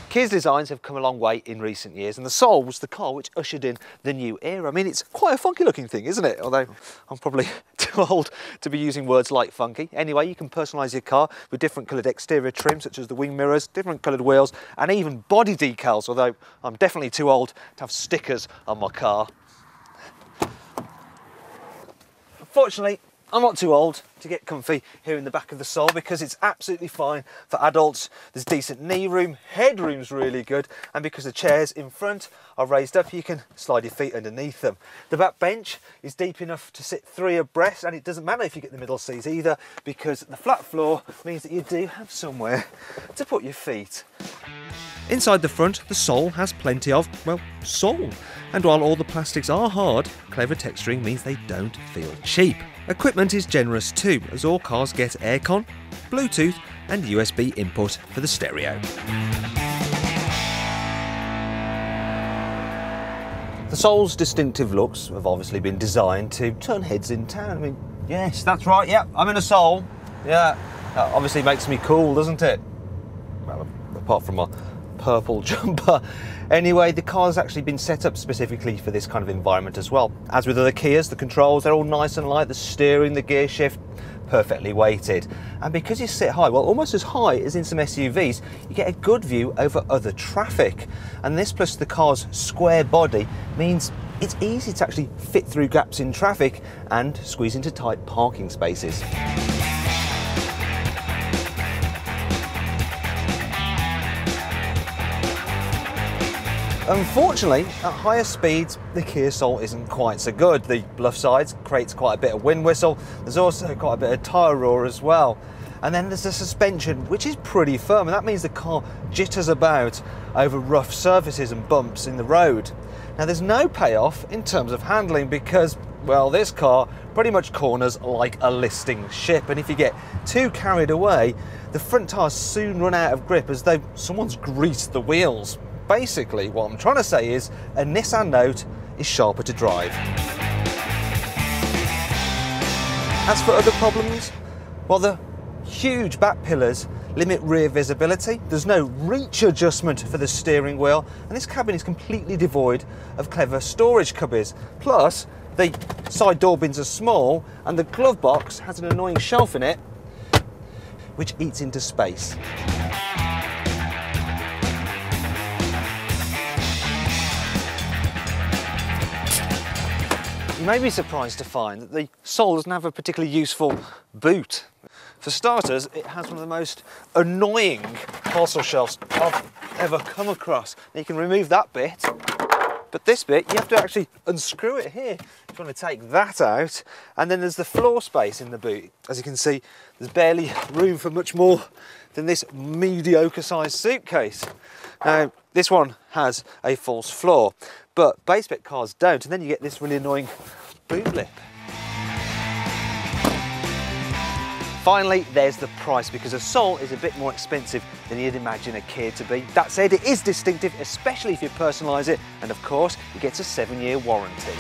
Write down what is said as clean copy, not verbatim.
Kia's designs have come a long way in recent years, and the Soul was the car which ushered in the new era. I mean, it's quite a funky looking thing, isn't it? Although I'm probably too old to be using words like funky. Anyway, you can personalise your car with different coloured exterior trim, such as the wing mirrors, different coloured wheels, and even body decals, although I'm definitely too old to have stickers on my car. Fortunately, I'm not too old to get comfy here in the back of the Soul because it's absolutely fine for adults. There's decent knee room, headroom's really good, and because the chairs in front are raised up, you can slide your feet underneath them. The back bench is deep enough to sit 3 abreast, and it doesn't matter if you get the middle seats either, because the flat floor means that you do have somewhere to put your feet. Inside the front, the Soul has plenty of, well, soul. And while all the plastics are hard, clever texturing means they don't feel cheap. Equipment is generous too, as all cars get aircon, Bluetooth and USB input for the stereo. The Soul's distinctive looks have obviously been designed to turn heads in town. I mean, yes, that's right, yeah, I'm in a Soul. Yeah, that obviously makes me cool, doesn't it? Well, apart from my purple jumper. Anyway, the car's actually been set up specifically for this kind of environment as well. As with other Kias, the controls, they're all nice and light, the steering, the gear shift, perfectly weighted. And because you sit high, well, almost as high as in some SUVs, you get a good view over other traffic. And this, plus the car's square body, means it's easy to actually fit through gaps in traffic and squeeze into tight parking spaces. Unfortunately, at higher speeds, the Kia Soul isn't quite so good. The bluff sides creates quite a bit of wind whistle. There's also quite a bit of tyre roar as well. And then there's the suspension, which is pretty firm, and that means the car jitters about over rough surfaces and bumps in the road. Now, there's no payoff in terms of handling because, well, this car pretty much corners like a listing ship, and if you get too carried away, the front tyres soon run out of grip as though someone's greased the wheels. Basically, what I'm trying to say is a Nissan Note is sharper to drive. As for other problems, well, the huge back pillars limit rear visibility. There's no reach adjustment for the steering wheel, and this cabin is completely devoid of clever storage cubbies. Plus, the side door bins are small, and the glove box has an annoying shelf in it, which eats into space. You may be surprised to find that the Soul doesn't have a particularly useful boot. For starters, it has one of the most annoying parcel shelves I've ever come across. Now, you can remove that bit, but this bit, you have to actually unscrew it here if you want to take that out. And then there's the floor space in the boot. As you can see, there's barely room for much more than this mediocre-sized suitcase. Now, this one has a false floor, but base spec cars don't, and then you get this really annoying boot lip. Finally, there's the price, because a Soul is a bit more expensive than you'd imagine a Kia to be. That said, it is distinctive, especially if you personalise it, and of course, it gets a 7-year warranty.